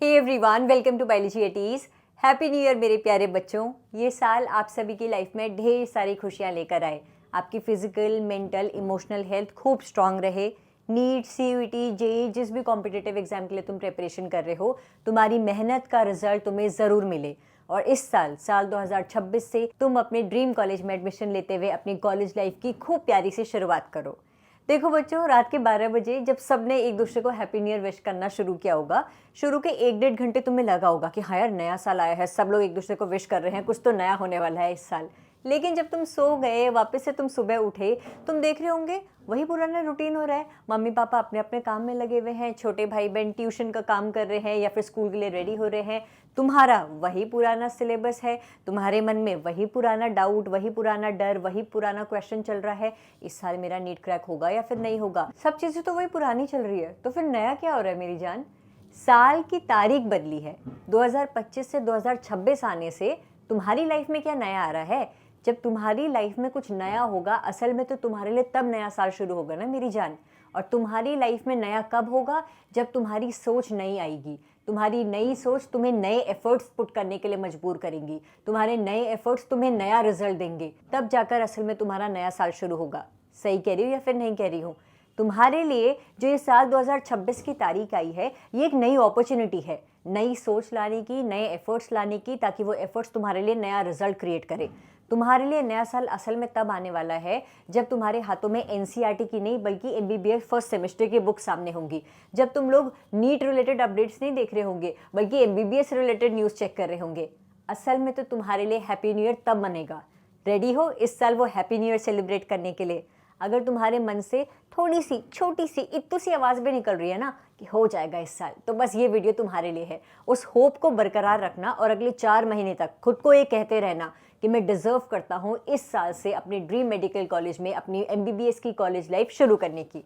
Hey everyone, welcome to biology eighties. Happy new year मेरे प्यारे बच्चों। ये साल आप सभी की लाइफ में ढेर सारी खुशियाँ लेकर आए। आपकी फिजिकल, मेंटल, इमोशनल हेल्थ खूब स्ट्रांग रहे। नीट, सीयूईटी, जेईई जिस भी कॉम्पिटिटिव एग्जाम के लिए तुम प्रिपरेशन कर रहे हो, तुम्हारी मेहनत का रिजल्ट तुम्हें ज़रूर मिले। और इस साल 2026 से तुम अपने ड्रीम कॉलेज में एडमिशन लेते हुए अपनी कॉलेज लाइफ की खूब प्यारी सी शुरुआत करो। देखो बच्चों, रात के 12 बजे जब सबने एक दूसरे को हैप्पी न्यू ईयर विश करना शुरू किया होगा, शुरू के 1-1.5 घंटे तुम्हें लगा होगा कि हाँ यार, नया साल आया है, सब लोग एक दूसरे को विश कर रहे हैं, कुछ तो नया होने वाला है इस साल। लेकिन जब तुम सो गए, वापस से तुम सुबह उठे, तुम देख रहे होंगे वही पुराना रूटीन हो रहा है। मम्मी पापा अपने अपने काम में लगे हुए हैं, छोटे भाई बहन ट्यूशन का काम कर रहे हैं या फिर स्कूल के लिए रेडी हो रहे हैं। तुम्हारा वही पुराना सिलेबस है, तुम्हारे मन में वही पुराना डाउट, वही पुराना डर, वही पुराना क्वेश्चन चल रहा है, इस साल मेरा नीट क्रैक होगा या फिर नहीं होगा। सब चीज़ें तो वही पुरानी चल रही है, तो फिर नया क्या हो रहा है मेरी जान? साल की तारीख बदली है। 2025 से 2026 आने से तुम्हारी लाइफ में क्या नया आ रहा है? जब तुम्हारी लाइफ में कुछ नया होगा, असल में तो तुम्हारे लिए तब नया साल शुरू होगा ना मेरी जान। और तुम्हारी लाइफ में नया कब होगा? जब तुम्हारी सोच नई आएगी। तुम्हारी नई सोच तुम्हें नए एफर्ट्स पुट करने के लिए मजबूर करेंगी। तुम्हारे नए एफर्ट्स तुम्हें नया रिजल्ट देंगे, तब जाकर असल में तुम्हारा नया साल शुरू होगा। सही कह रही हूँ या फिर नहीं कह रही हूँ? तुम्हारे लिए जो ये साल 2026 की तारीख आई है, ये एक नई अपॉर्चुनिटी है, नई सोच लाने की, नए एफर्ट्स लाने की, ताकि वो एफर्ट्स तुम्हारे लिए नया रिजल्ट क्रिएट करे। तुम्हारे लिए नया साल असल में तब आने वाला है जब तुम्हारे हाथों में एनसीईआरटी की नहीं बल्कि एमबीबीएस फर्स्ट सेमेस्टर की बुक सामने होंगी। जब तुम लोग नीट रिलेटेड अपडेट्स नहीं देख रहे होंगे बल्कि एमबीबीएस रिलेटेड न्यूज़ चेक कर रहे होंगे। असल में तो तुम्हारे लिए हैप्पी न्यू ईयर तब मनेगा। रेडी हो इस साल वो हैप्पी न्यू ईयर सेलिब्रेट करने के लिए? अगर तुम्हारे मन से थोड़ी सी छोटी सी इत्तू सी आवाज़ भी निकल रही है ना कि हो जाएगा इस साल, तो बस ये वीडियो तुम्हारे लिए है। उस होप को बरकरार रखना और अगले 4 महीने तक खुद को ये कहते रहना कि मैं डिज़र्व करता हूँ इस साल से अपने ड्रीम मेडिकल कॉलेज में अपनी एमबीबीएस की कॉलेज लाइफ शुरू करने की।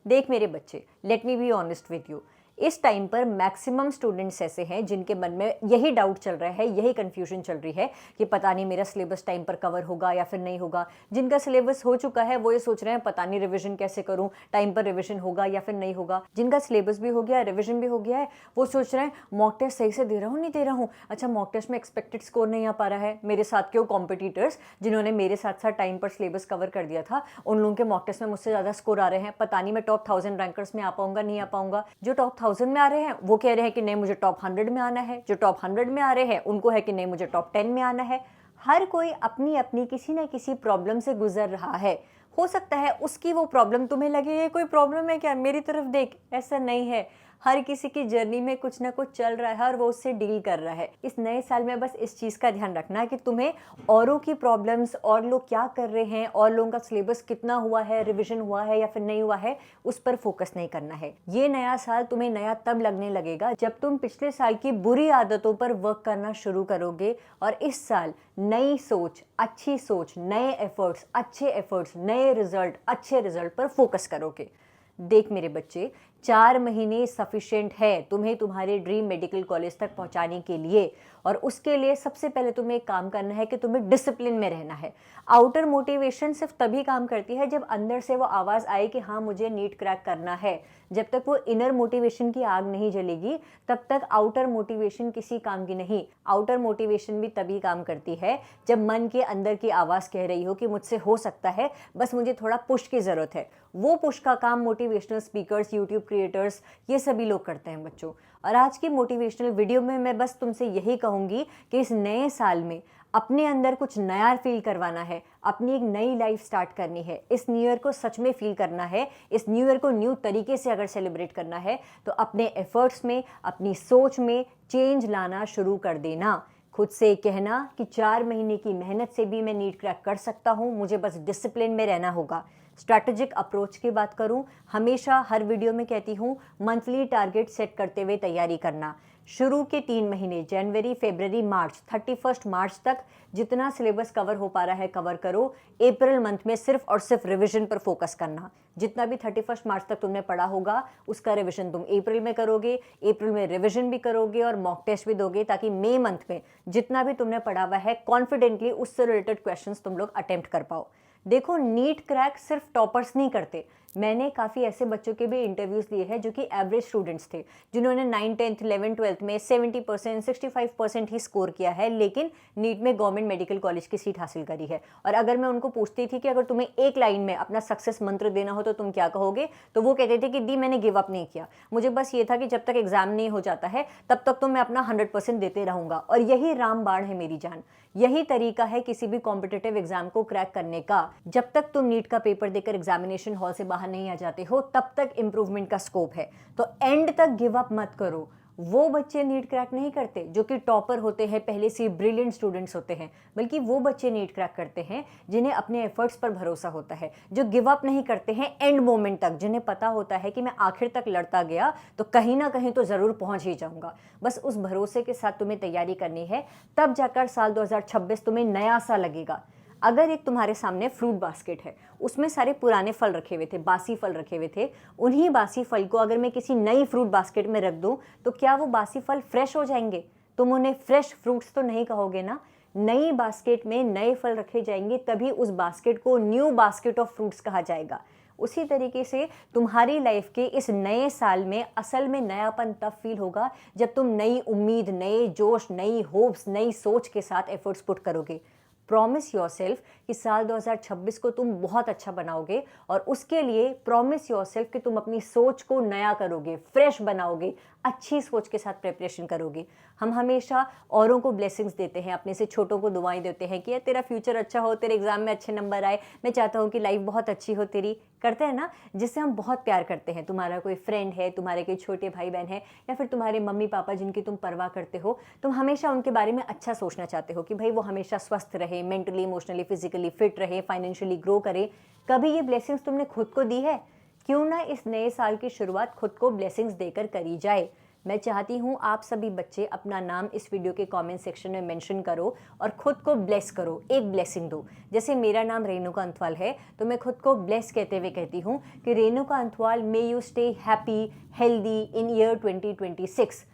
देख मेरे बच्चे, let me be honest with you, इस टाइम पर मैक्सिमम स्टूडेंट्स ऐसे हैं जिनके मन में यही डाउट चल रहा है, यही कन्फ्यूजन चल रही है कि पता नहीं मेरा सिलेबस टाइम पर कवर होगा या फिर नहीं होगा। जिनका सिलेबस हो चुका है वो ये सोच रहे हैं पता नहीं रिवीजन कैसे करूं, टाइम पर रिवीजन होगा या फिर नहीं होगा। जिनका सिलेबस भी हो गया, रिवीजन भी हो गया है, वो सोच रहे हैं मॉक टेस्ट सही से दे रहा हूँ नहीं दे रहा हूँ। अच्छा, मॉक टेस्ट में एक्सपेक्टेड स्कोर नहीं आ पा रहा है। मेरे साथ के वो कॉम्पिटिटर्स जिन्होंने मेरे साथ साथ टाइम पर सिलेबस कवर कर दिया था, उन लोगों के मॉक टेस्ट में मुझसे ज़्यादा स्कोर आ रहे हैं। पता नहीं मैं टॉप 1000 रैंकर्स में आ पाऊंगा नहीं आ पाऊंगा। जो टॉप 1000 में आ रहे हैं वो कह रहे हैं कि नहीं मुझे टॉप 100 में आना है। जो टॉप 100 में आ रहे हैं उनको है कि नहीं मुझे टॉप 10 में आना है। हर कोई अपनी अपनी किसी न किसी प्रॉब्लम से गुजर रहा है। हो सकता है उसकी वो प्रॉब्लम तुम्हें लगे ये कोई प्रॉब्लम है क्या, मेरी तरफ देख, ऐसा नहीं है। हर किसी की जर्नी में कुछ ना कुछ चल रहा है और वो उससे डील कर रहा है। इस नए साल में बस इस चीज़ का ध्यान रखना है कि तुम्हें औरों की प्रॉब्लम्स, और लोग क्या कर रहे हैं, और लोगों का सिलेबस कितना हुआ है, रिवीजन हुआ है या फिर नहीं हुआ है, उस पर फोकस नहीं करना है। ये नया साल तुम्हें नया तब लगने लगेगा जब तुम पिछले साल की बुरी आदतों पर वर्क करना शुरू करोगे और इस साल नई सोच, अच्छी सोच, नए एफर्ट्स, अच्छे एफर्ट्स, नए रिजल्ट, अच्छे रिजल्ट पर फोकस करोगे। देख मेरे बच्चे, 4 महीने सफिशिएंट है तुम्हें तुम्हारे ड्रीम मेडिकल कॉलेज तक पहुंचाने के लिए। और उसके लिए सबसे पहले तुम्हें एक काम करना है कि तुम्हें डिसिप्लिन में रहना है। आउटर मोटिवेशन सिर्फ तभी काम करती है जब अंदर से वो आवाज़ आए कि हाँ मुझे नीट क्रैक करना है। जब तक वो इनर मोटिवेशन की आग नहीं जलेगी तब तक आउटर मोटिवेशन किसी काम की नहीं। आउटर मोटिवेशन भी तभी काम करती है जब मन के अंदर की आवाज़ कह रही हो कि मुझसे हो सकता है, बस मुझे थोड़ा पुश की ज़रूरत है। वो पुश का काम मोटिवेशनल स्पीकर्स, यूट्यूब क्रिएटर्स, ये सभी लोग करते हैं बच्चों। और आज की मोटिवेशनल वीडियो में मैं बस तुमसे यही कहूँगी कि इस नए साल में अपने अंदर कुछ नया फील करवाना है, अपनी एक नई लाइफ स्टार्ट करनी है। इस न्यू ईयर को सच में फील करना है, इस न्यू ईयर को न्यू तरीके से अगर सेलिब्रेट करना है तो अपने एफर्ट्स में, अपनी सोच में चेंज लाना शुरू कर देना। खुद से कहना कि 4 महीने की मेहनत से भी मैं नीट क्रैक कर सकता हूँ, मुझे बस डिसिप्लिन में रहना होगा। स्ट्रैटेजिक अप्रोच की बात करूं, हमेशा हर वीडियो में कहती हूं मंथली टारगेट सेट करते हुए तैयारी करना। शुरू के 3 महीने जनवरी, फरवरी, मार्च, 31 मार्च तक जितना सिलेबस कवर हो पा रहा है कवर करो। अप्रैल मंथ में सिर्फ और सिर्फ रिवीजन पर फोकस करना। जितना भी 31 मार्च तक तुमने पढ़ा होगा उसका रिवीजन तुम अप्रैल में करोगे, अप्रैल में रिवीजन भी करोगे और मॉक टेस्ट भी दोगे, ताकि मई मंथ में जितना भी तुमने पढ़ा हुआ है कॉन्फिडेंटली उससे रिलेटेड क्वेश्चंस तुम लोग अटेम्प्ट कर पाओ। देखो, नीट क्रैक सिर्फ टॉपर्स नहीं करते। मैंने काफ़ी ऐसे बच्चों के भी इंटरव्यूज़ लिए हैं जो कि एवरेज स्टूडेंट्स थे, जिन्होंने 9, 10th, 11th, 12th में 70%, 65% ही स्कोर किया है, लेकिन नीट में गवर्नमेंट मेडिकल कॉलेज की सीट हासिल करी है। और अगर मैं उनको पूछती थी कि अगर तुम्हें एक लाइन में अपना सक्सेस मंत्र देना हो तो तुम क्या कहोगे, तो वो कहते थे कि दी मैंने गिव अप नहीं किया, मुझे बस ये था कि जब तक एग्जाम नहीं हो जाता है तब तक तो मैं अपना 100% देते रहूंगा। और यही रामबाण है मेरी जान, यही तरीका है किसी भी कॉम्पिटिटिव एग्जाम को क्रैक करने का। जब तक तुम नीट का पेपर देकर एग्जामिनेशन हॉल से बाहर नहीं आ जाते हो तब तक इंप्रूवमेंट का स्कोप है। तो एंड तक गिव अप मत करो। वो बच्चे नीट क्रैक नहीं करते जो कि टॉपर होते हैं, पहले से ब्रिलियंट स्टूडेंट्स होते हैं, बल्कि वो बच्चे नीट क्रैक करते हैं जिन्हें अपने एफर्ट्स पर भरोसा होता है, जो गिव अप नहीं करते हैं एंड मोमेंट तक, जिन्हें पता होता है कि मैं आखिर तक लड़ता गया तो कहीं ना कहीं तो ज़रूर पहुंच ही जाऊंगा। बस उस भरोसे के साथ तुम्हें तैयारी करनी है, तब जाकर साल 2026 तुम्हें नया सा लगेगा। अगर एक तुम्हारे सामने फ्रूट बास्केट है, उसमें सारे पुराने फल रखे हुए थे, बासी फल रखे हुए थे, उन्हीं बासी फल को अगर मैं किसी नई फ्रूट बास्केट में रख दूं तो क्या वो बासी फल फ्रेश हो जाएंगे? तुम उन्हें फ्रेश फ्रूट्स तो नहीं कहोगे ना। नई बास्केट में नए फल रखे जाएंगे, तभी उस बास्केट को न्यू बास्केट ऑफ फ्रूट्स कहा जाएगा। उसी तरीके से तुम्हारी लाइफ के इस नए साल में असल में नयापन तब फील होगा जब तुम नई उम्मीद, नए जोश, नई होप्स, नई सोच के साथ एफर्ट्स पुट करोगे। प्रॉमिस योरसेल्फ कि साल 2026 को तुम बहुत अच्छा बनाओगे, और उसके लिए प्रॉमिस योरसेल्फ कि तुम अपनी सोच को नया करोगे, फ्रेश बनाओगे, अच्छी सोच के साथ प्रिपरेशन करोगे। हम हमेशा औरों को ब्लेसिंग्स देते हैं, अपने से छोटों को दुआएं देते हैं कि तेरा फ्यूचर अच्छा हो, तेरे एग्जाम में अच्छे नंबर आए, मैं चाहता हूँ कि लाइफ बहुत अच्छी हो तेरी, करते हैं ना, जिससे हम बहुत प्यार करते हैं। तुम्हारा कोई फ्रेंड है, तुम्हारे कोई छोटे भाई बहन है, या फिर तुम्हारे मम्मी पापा जिनकी तुम परवाह करते हो, तुम हमेशा उनके बारे में अच्छा सोचना चाहते हो कि भाई वो हमेशा स्वस्थ रहे, मेंटली, इमोशनली, फिजिकली फिट रहे, फाइनेंशियली ग्रो करे। कभी ये ब्लेसिंग्स तुमने खुद को दी है? क्यों ना इस नए साल की शुरुआत खुद को ब्लेसिंग्स देकर करी जाए। मैं चाहती हूँ आप सभी बच्चे अपना नाम इस वीडियो के कमेंट सेक्शन में मेंशन करो और खुद को ब्लेस करो, एक ब्लेसिंग दो। जैसे मेरा नाम रेणुका अंथवाल है, तो मैं खुद को ब्लेस कहते हुए कहती हूँ कि Renuka Anthwal, may you stay happy, healthy in year 2026।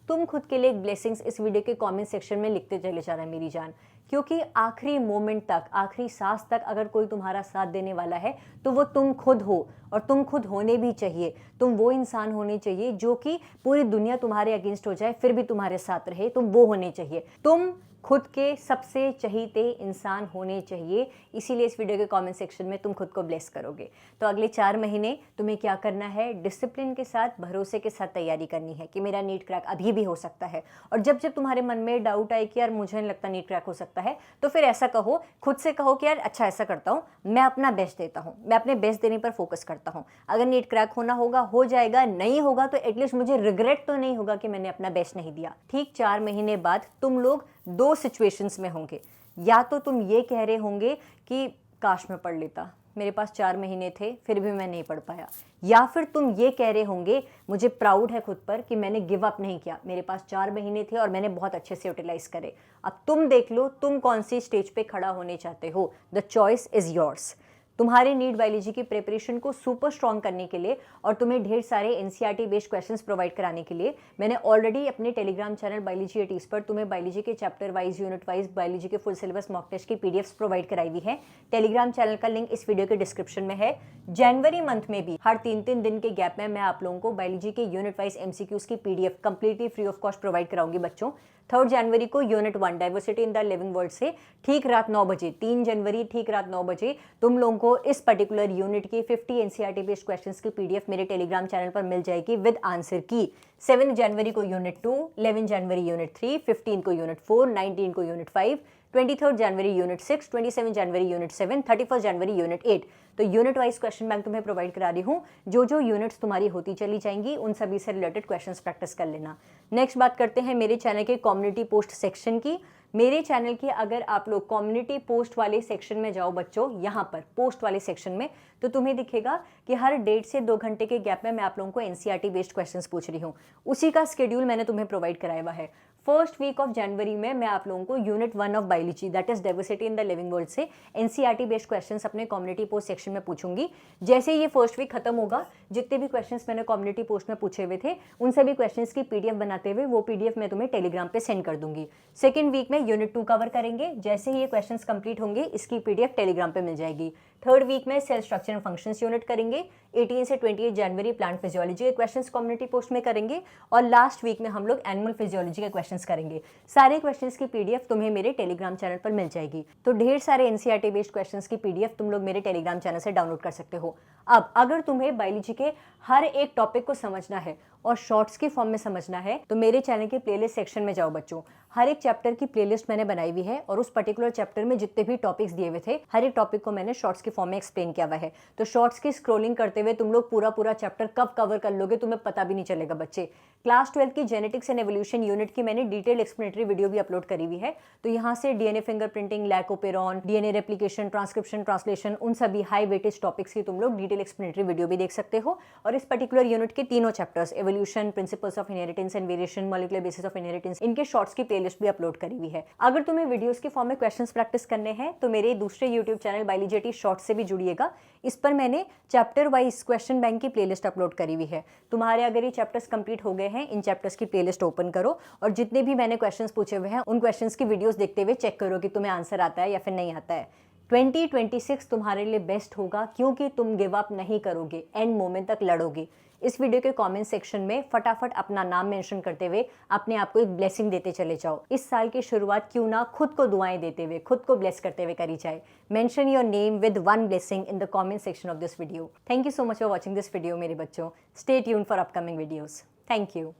तुम खुद के लिए एक ब्लेसिंग्स इस वीडियो के कमेंट सेक्शन में लिखते चले जाना मेरी जान, क्योंकि आखिरी मोमेंट तक, आखिरी सांस तक अगर कोई तुम्हारा साथ देने वाला है तो वो तुम खुद हो, और तुम खुद होने भी चाहिए। तुम वो इंसान होने चाहिए जो कि पूरी दुनिया तुम्हारे अगेंस्ट हो जाए फिर भी तुम्हारे साथ रहे, तुम वो होने चाहिए। तुम खुद के सबसे चहीते इंसान होने चाहिए। इसीलिए इस वीडियो के कमेंट सेक्शन में तुम खुद को ब्लेस करोगे। तो अगले 4 महीने तुम्हें क्या करना है? डिसिप्लिन के साथ, भरोसे के साथ तैयारी करनी है कि मेरा नीट क्रैक अभी भी हो सकता है। और जब जब तुम्हारे मन में डाउट आए कि यार मुझे नहीं लगता नीट क्रैक हो सकता है, तो फिर ऐसा कहो, खुद से कहो कि यार अच्छा ऐसा करता हूँ, मैं अपना बेस्ट देता हूँ, मैं अपने बेस्ट देने पर फोकस करता हूँ। अगर नीट क्रैक होना होगा हो जाएगा, नहीं होगा तो एटलीस्ट मुझे रिग्रेट तो नहीं होगा कि मैंने अपना बेस्ट नहीं दिया। ठीक 4 महीने बाद तुम लोग 2 सिचुएशंस में होंगे। या तो तुम ये कह रहे होंगे कि काश मैं पढ़ लेता, मेरे पास 4 महीने थे फिर भी मैं नहीं पढ़ पाया। या फिर तुम ये कह रहे होंगे मुझे प्राउड है खुद पर कि मैंने गिव अप नहीं किया, मेरे पास 4 महीने थे और मैंने बहुत अच्छे से यूटिलाइज करे। अब तुम देख लो तुम कौन सी स्टेज पे खड़ा होने चाहते हो। The choice is yours. तुम्हारे नीट बायोलॉजी की प्रिपरेशन को सुपर स्ट्रॉन्ग करने के लिए और तुम्हें ढेर सारे एनसीईआरटी बेस्ड क्वेश्चंस प्रोवाइड कराने के लिए मैंने ऑलरेडी अपने टेलीग्राम चैनल बायोलॉजी एटीज पर तुम्हें बायोलॉजी के chapter wise, unit wise biology के फुल सिलेबस मॉक टेस्ट की पीडीएफ्स प्रोवाइड कराई हुई है। टेलीग्राम चैनल का लिंक इस वीडियो के डिस्क्रिप्शन में है। जनवरी मंथ में भी हर 3-3 दिन के गैप में मैं आप लोगों को बायोलॉजी के यूनिट वाइज एमसीक्यूज की PDF completely free of cost provide कराऊंगी बच्चों। 3 जनवरी को unit 1 diversity in the living world से ठीक रात 9 बजे, 3 जनवरी ठीक रात 9 बजे तुम लोगों को इस पर्टिकुलर यूनिट की 50 एनसीईआरटी बेस्ड क्वेश्चंस की पीडीएफ मेरे टेलीग्राम चैनल पर मिल जाएगी विद आंसर की। 7 जनवरी को यूनिट 2, 11 जनवरी यूनिट 3, 15 को यूनिट 4, 19 को यूनिट 5, 23 जनवरी यूनिट 6, 27 जनवरी यूनिट 7, 31 जनवरी यूनिट 8। तो यूनिट वाइज क्वेश्चन बैंक तुम्हें प्रोवाइड करा रही हूँ। जो जो यूनिट्स तुम्हारी होती चली जाएंगी उन सभी से रिलेटेड क्वेश्चंस प्रैक्टिस कर लेना। नेक्स्ट बात करते हैं मेरे चैनल के कम्युनिटी पोस्ट सेक्शन की। मेरे चैनल की अगर आप लोग कम्युनिटी पोस्ट वाले सेक्शन में जाओ बच्चों, यहाँ पर पोस्ट वाले सेक्शन में, तो तुम्हें दिखेगा कि हर 1.5 से 2 घंटे के गैप में मैं आप लोगों को एनसीईआरटी बेस्ड क्वेश्चंस पूछ रही हूँ। उसी का शेड्यूल मैंने तुम्हें प्रोवाइड कराया हुआ है। फर्स्ट वीक ऑफ जनवरी में मैं आप लोगों को unit 1 of biology that is diversity in the living world से एनसीईआरटी बेस्ड क्वेश्चंस अपने कम्युनिटी पोस्ट सेक्शन में पूछूंगी। जैसे ये फर्स्ट वीक खत्म होगा, जितने भी क्वेश्चंस मैंने कम्युनिटी पोस्ट में पूछे हुए थे उन सभी क्वेश्चंस की पीडीएफ बनाते हुए वो पीडीएफ मैं तुम्हें टेलीग्राम पे सेंड कर दूंगी। सेकेंड वीक में यूनिट 2 कवर करेंगे। जैसे ही ये क्वेश्चंस कंप्लीट होंगे इसकी पीडीएफ टेलीग्राम पे मिल जाएगी। थर्ड वीक में cell structure and functions unit करेंगे। 18 से 28 जनवरी प्लांट फिजियोलॉजी के क्वेश्चंस कम्युनिटी पोस्ट में करेंगे और लास्ट वीक में हम लोग एनिमल फिजियोलॉजी के क्वेश्चंस करेंगे। सारे क्वेश्चंस की पीडीएफ तुम्हें मेरे टेलीग्राम चैनल पर मिल जाएगी। तो ढेर सारे एनसीईआरटी बेस्ड क्वेश्चंस की पीडीएफ तुम लोग मेरे टेलीग्राम चैनल से डाउनलोड कर सकते हो। अब अगर तुम्हें बायोलॉजी के हर एक टॉपिक को समझना है और शॉर्ट्स के फॉर्म में समझना है तो मेरे चैनल के प्लेलिस्ट सेक्शन में जाओ बच्चों। हर एक चैप्टर की प्लेलिस्ट मैंने बनाई हुई है और उस पर्टिकुलर चैप्टर में जितने भी टॉपिक्स दिए हुए थे हर एक टॉपिक को मैंने शॉर्ट्स के फॉर्म में एक्सप्लेन किया हुआ है। तो शॉर्ट्स की स्क्रोलिंग करते हुए तुम लोग पूरा चैप्टर कब कवर कर लोगे तुम्हें पता भी नहीं चलेगा बच्चे। क्लास 12 की जेनेटिक्स एंड एवोल्यूशन यूनिट की मैंने डिटेल एक्सप्लेनेटरी वीडियो भी अपलोड करी हुई है। तो यहाँ से DNA fingerprinting, lac operon, DNA replication, transcription, translation, उन सभी हाई वेटेज टॉपिक्स की तुम लोग डिटेल एक्सप्लेनेटरी वीडियो भी देख सकते हो। और इस पर्टिकुलर यूनिट के तीनों chapters evolution, principles of inheritance and variation, molecular basis of inheritance, इनके शॉर्ट्स की प्लेलिस्ट भी अपलोड करी हुई है। अगर तुम्हें वीडियोस के फॉर्म में क्वेश्चंस प्रैक्टिस करने हैं तो मेरे दूसरे यूट्यूब चैनल बायोलॉजी शॉर्ट्स से भी जुड़िएगा। इस पर मैंने चैप्टर वाइज क्वेश्चन बैंक की प्लेलिस्ट अपलोड करी हुई है। तुम्हारे अगर ये चैप्टर्स कंप्लीट हो गए हैं, इन चैप्टर्स की प्लेलिस्ट ओपन करो और जितने भी मैंने क्वेश्चंस पूछे हुए हैं उन क्वेश्चंस की वीडियोस देखते हुए चेक करो कि तुम्हें आंसर आता है या फिर नहीं आता है। 2026 तुम्हारे लिए बेस्ट होगा क्योंकि तुम गिव अप नहीं करोगे, एंड मोमेंट तक लड़ोगे। इस वीडियो के कमेंट सेक्शन में फटाफट अपना नाम मेंशन करते हुए अपने आप को एक ब्लेसिंग देते चले जाओ। इस साल की शुरुआत क्यों ना खुद को दुआएं देते हुए, खुद को ब्लेस करते हुए करी जाए। Mention your name with one blessing in the comment section of this video. Thank you so much for watching this video मेरे बच्चों। Stay tuned for upcoming videos. Thank you.